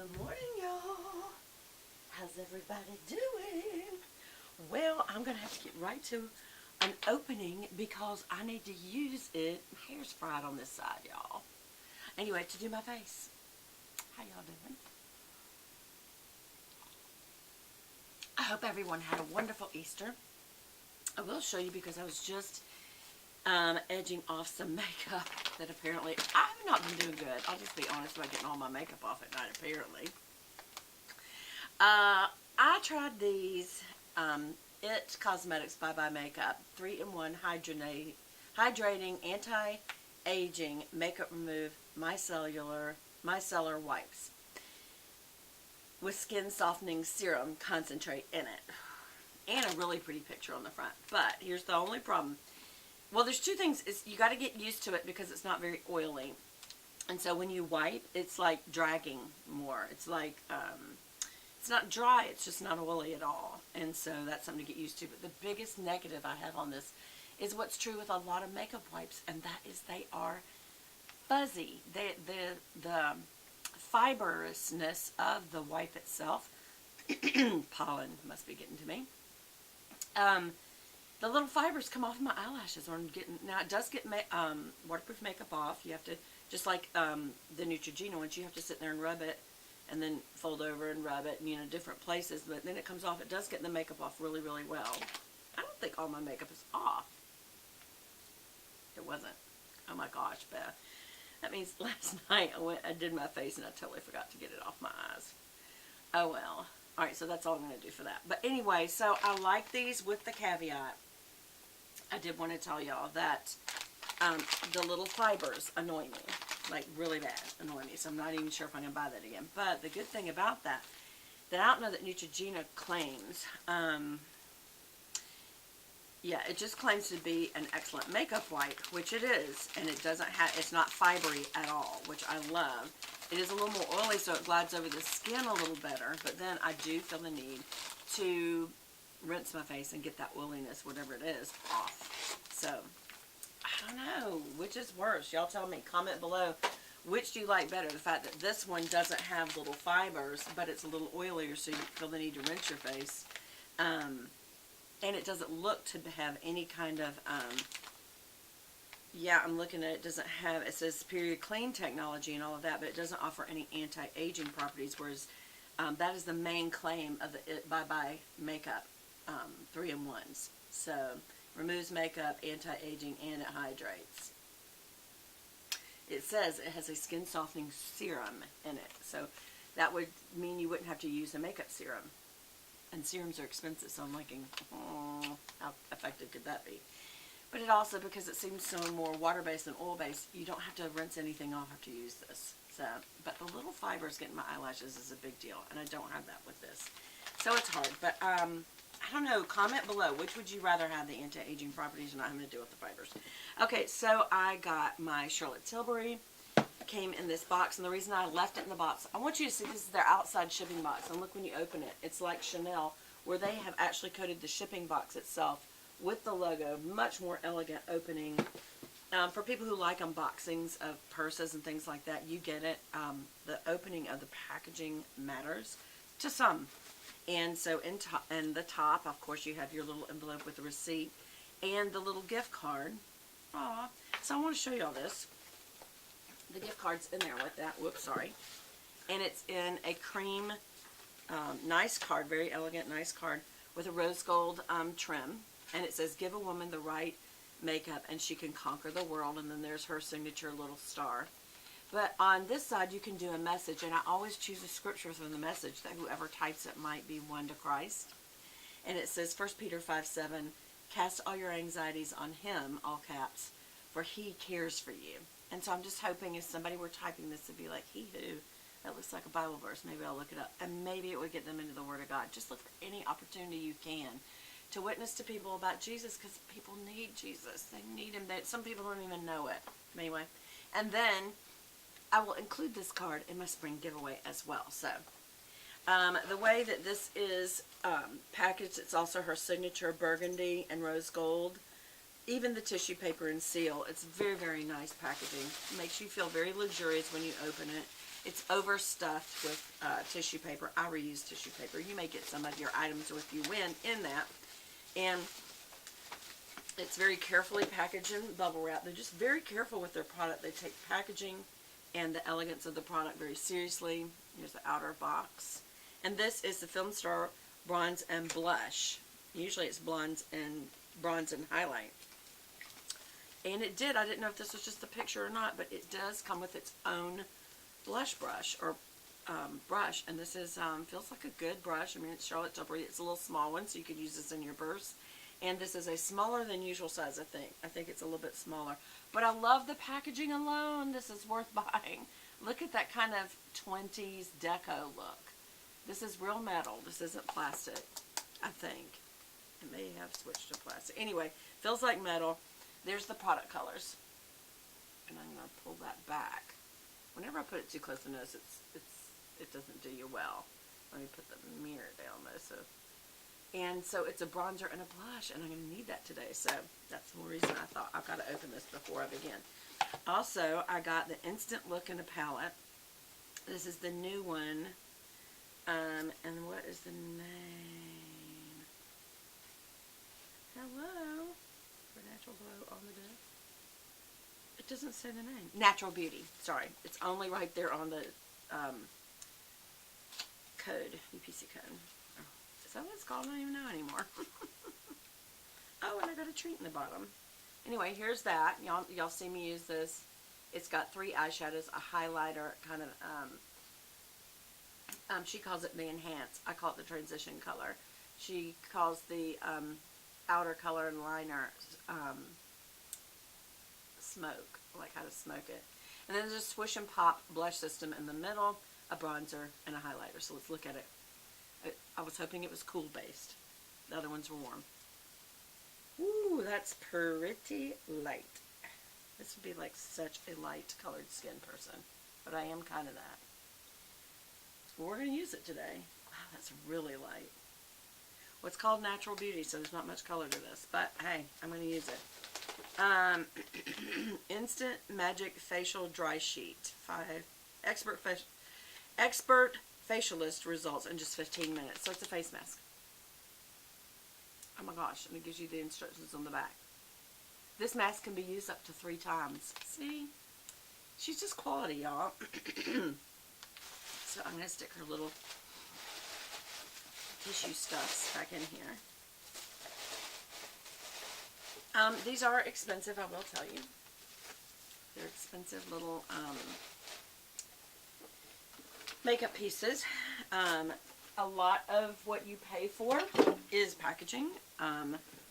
Good morning, y'all. How's everybody doing? Well, I'm going to have to get right to an opening because I need to use it. My hair's fried on this side, y'all. Anyway, to do my face. How y'all doing? I hope everyone had a wonderful Easter. I will show you because I was just edging off some makeup that apparently I've not been doing good. I'll just be honest about getting all my makeup off at night, apparently. I tried these It Cosmetics Bye Bye Makeup 3-in-1 Hydrating Anti-Aging Makeup Remove Micellar Wipes with Skin Softening Serum Concentrate in it. And a really pretty picture on the front. But here's the only problem. Well, there's two things. You got to get used to it because it's not very oily. And so when you wipe, it's like dragging more. It's like, it's not dry, it's just not oily at all. And so that's something to get used to. But the biggest negative I have on this is what's true with a lot of makeup wipes, and that is they are fuzzy. The fibrousness of the wipe itself, pollen must be getting to me. The little fibers come off of my eyelashes. Now it does get waterproof makeup off. You have to, just like the Neutrogena ones, you have to sit there and rub it and then fold over and rub it in different places. But then it comes off. It does get the makeup off really, really well. I don't think all my makeup is off. It wasn't. Oh my gosh, Beth. That means last night I did my face and I totally forgot to get it off my eyes. Oh well. Alright, so that's all I'm going to do for that. But anyway, so I like these with the caveat. I did want to tell y'all that the little fibers annoy me. Like, really bad annoy me. So I'm not even sure if I'm going to buy that again. But the good thing about that I don't know that Neutrogena claims. Yeah, it just claims to be an excellent makeup wipe, which it is. And it doesn't have, it's not fibery at all, which I love. It is a little more oily, so it glides over the skin a little better. But then I do feel the need to rinse my face and get that oiliness, whatever it is, off. So, I don't know. Which is worse? Y'all tell me. Comment below. Which do you like better? The fact that this one doesn't have little fibers, but it's a little oilier, so you feel the need to rinse your face. And it doesn't look to have any kind of, yeah, I'm looking at it, doesn't have, it says Superior Clean Technology and all of that, but it doesn't offer any anti-aging properties, whereas that is the main claim of the It Bye Bye Makeup 3-in-1s. So, removes makeup, anti-aging, and it hydrates. It says it has a skin softening serum in it, so that would mean you wouldn't have to use a makeup serum. And serums are expensive, so I'm thinking, oh, how effective could that be? But it also, because it seems so more water-based than oil-based, you don't have to rinse anything off after you use this. So, but the little fibers getting my eyelashes is a big deal, and I don't have that with this. So it's hard, but I don't know. Comment below, which would you rather have, the anti-aging properties or not having to deal with the fibers? Okay, so I got my Charlotte Tilbury. Came in this box, and the reason I left it in the box, I want you to see this is their outside shipping box, and look when you open it, it's like Chanel, where they have actually coated the shipping box itself with the logo. Much more elegant opening. For people who like unboxings of purses and things like that, you get it. The opening of the packaging matters to some. And so in the top, of course, you have your little envelope with the receipt and the little gift card. Aw. So I want to show you all this. The gift card's in there with that. Whoops, sorry. And it's in a cream, nice card, very elegant, nice card with a rose gold trim. And it says, give a woman the right makeup and she can conquer the world. And then there's her signature little star. But on this side, you can do a message. And I always choose a scripture from the message that whoever types it might be won to Christ. And it says, 1 Peter 5:7, cast all your anxieties on him, all caps, for he cares for you. And so I'm just hoping if somebody were typing this to be like, he who, that looks like a Bible verse, maybe I'll look it up. And maybe it would get them into the Word of God. Just look for any opportunity you can to witness to people about Jesus, because people need Jesus. They need him. Some people don't even know it. Anyway, and then I will include this card in my spring giveaway as well. So the way that this is packaged, it's also her signature burgundy and rose gold. Even the tissue paper and seal, it's very, very nice packaging. Makes you feel very luxurious when you open it. It's overstuffed with tissue paper. I reuse tissue paper. You may get some of your items with you win in that. And it's very carefully packaged in bubble wrap. They're just very careful with their product. They take packaging and the elegance of the product very seriously. Here's the outer box. And this is the Film Star Bronze and Blush. Usually it's bronze and highlight. And it did. I didn't know if this was just a picture or not, but it does come with its own blush brush or brush. And this is feels like a good brush. I mean, it's Charlotte Tilbury. It's a little small one, so you could use this in your purse. And this is a smaller than usual size, I think. I think it's a little bit smaller. But I love the packaging alone. This is worth buying. Look at that kind of 20s deco look. This is real metal. This isn't plastic, I think. It may have switched to plastic. Anyway, feels like metal. There's the product colors. And I'm going to pull that back. Whenever I put it too close to the nose, it doesn't do you well. Let me put the mirror down though. So it's a bronzer and a blush, and I'm going to need that today. So that's the reason I thought I've got to open this before I begin. Also, I got the Instant Look in a palette. This is the new one. And what is the name? Hello? For Natural Glow on the day. It doesn't say the name. Natural Beauty. Sorry. It's only right there on the code, UPC code. Oh, is that what it's called? I don't even know anymore. Oh, and I got a treat in the bottom. Anyway, here's that. Y'all see me use this. It's got 3 eyeshadows, a highlighter, kind of, she calls it the Enhance. I call it the Transition color. She calls the outer color and liner Smoke, like how to smoke it. And then there's a Swish and Pop blush system in the middle, a bronzer, and a highlighter. So let's look at it. I was hoping it was cool based. The other ones were warm. Ooh, that's pretty light. This would be like such a light colored skin person, but I am kind of that. We're going to use it today. Wow, that's really light. Well, it's called Natural Beauty, so there's not much color to this, but hey, I'm going to use it. Instant Magic Facial Dry Sheet. 5 expert facialist results in just 15 minutes. So it's a face mask. Oh my gosh, and it gives you the instructions on the back. This mask can be used up to 3 times. See? She's just quality, y'all. So I'm going to stick her little tissue stuffs back in here. These are expensive, I will tell you. They're expensive little makeup pieces. A lot of what you pay for is packaging.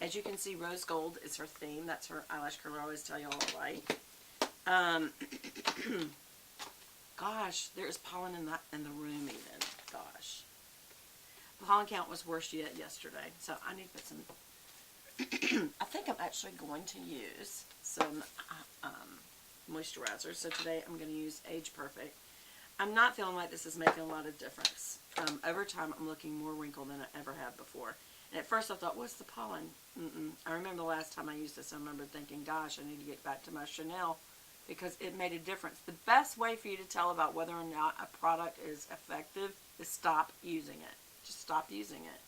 As you can see, rose gold is her theme. That's her eyelash curler. I always tell you all I like. Gosh, there is pollen in the room even. Gosh. The pollen count was worse yet yesterday. So I need to put some... I think I'm actually going to use some moisturizer. So today I'm going to use Age Perfect. I'm not feeling like this is making a lot of difference. Over time, I'm looking more wrinkled than I ever have before. And at first I thought, what's the pollen? I remember the last time I used this, I remember thinking, gosh, I need to get back to my Chanel because it made a difference. The best way for you to tell about whether or not a product is effective is stop using it. Just stop using it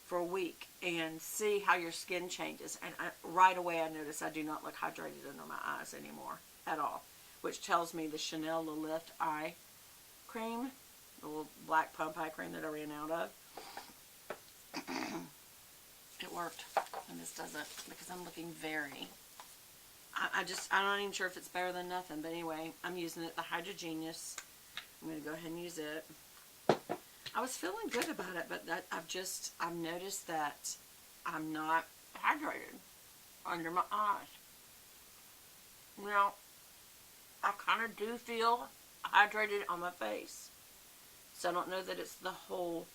for a week and see how your skin changes. And right away I noticed I do not look hydrated under my eyes anymore at all, which tells me the Chanel Le Lift Eye Cream, the little black pump eye cream that I ran out of, it worked, and this doesn't, because I'm looking very, I'm not even sure if it's better than nothing, but anyway, I'm using it, the Hydrogenius. I'm going to go ahead and use it. I was feeling good about it, but I've noticed that I'm not hydrated under my eyes. Now, I kind of do feel hydrated on my face. So I don't know that it's the whole...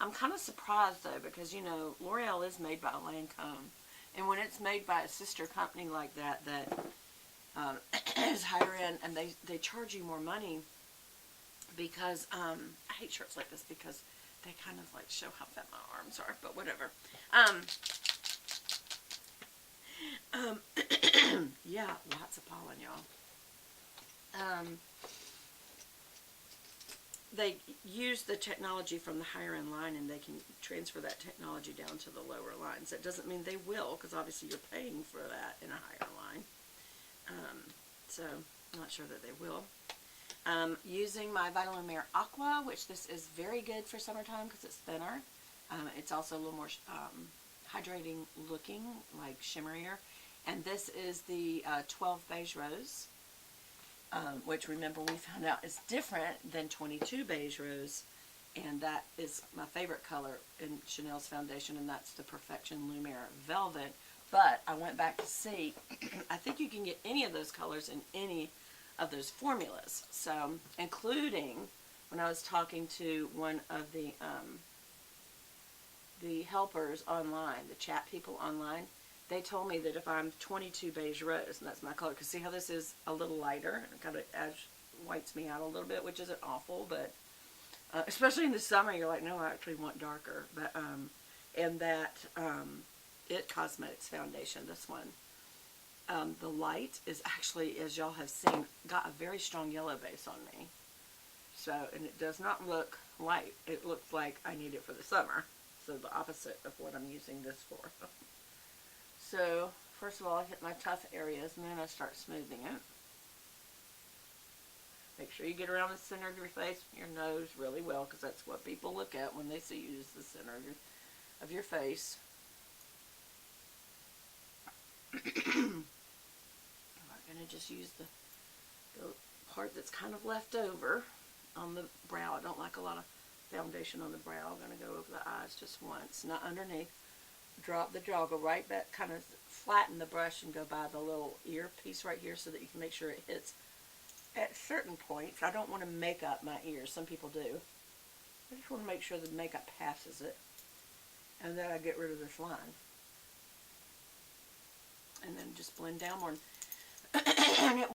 I'm kind of surprised though, because you know, L'Oreal is made by Lancome. And when it's made by a sister company like that, is higher end, and they charge you more money because, I hate shirts like this because they kind of like show how fat my arms are, but whatever. Yeah, lots of pollen, y'all. they use the technology from the higher end line, and they can transfer that technology down to the lower lines. That doesn't mean they will, because obviously you're paying for that in a higher line. So I'm not sure that they will. Using my Vitalumiere Aqua, which this is very good for summertime because it's thinner. It's also a little more hydrating looking, like shimmerier. And this is the 12 Beige Rose, which, remember, we found out is different than 22 Beige Rose. And that is my favorite color in Chanel's foundation, and that's the Perfection Lumiere Velvet. But I went back to see, I think you can get any of those colors in any of those formulas. So, including when I was talking to one of the helpers online, the chat people online, they told me that if I'm 22 Beige Rose, and that's my color, because see how this is a little lighter, and it kind of whites me out a little bit, which isn't awful, but especially in the summer, you're like, no, I actually want darker. But and that It Cosmetics foundation, this one, the light is actually, as y'all have seen, got a very strong yellow base on me. So, and it does not look light. It looks like I need it for the summer. So the opposite of what I'm using this for. So, first of all, I hit my tough areas, and then I start smoothing it. Make sure you get around the center of your face, your nose really well, because that's what people look at when they see you, is the center of your face. I'm going to just use the part that's kind of left over on the brow. I don't like a lot of foundation on the brow. I'm going to go over the eyes just once, not underneath. Drop the jaw, go right back, kind of flatten the brush and go by the little ear piece right here so that you can make sure it hits at certain points. I don't want to make up my ears. Some people do. I just want to make sure the makeup passes it. And then I get rid of this line. And then just blend down more. And it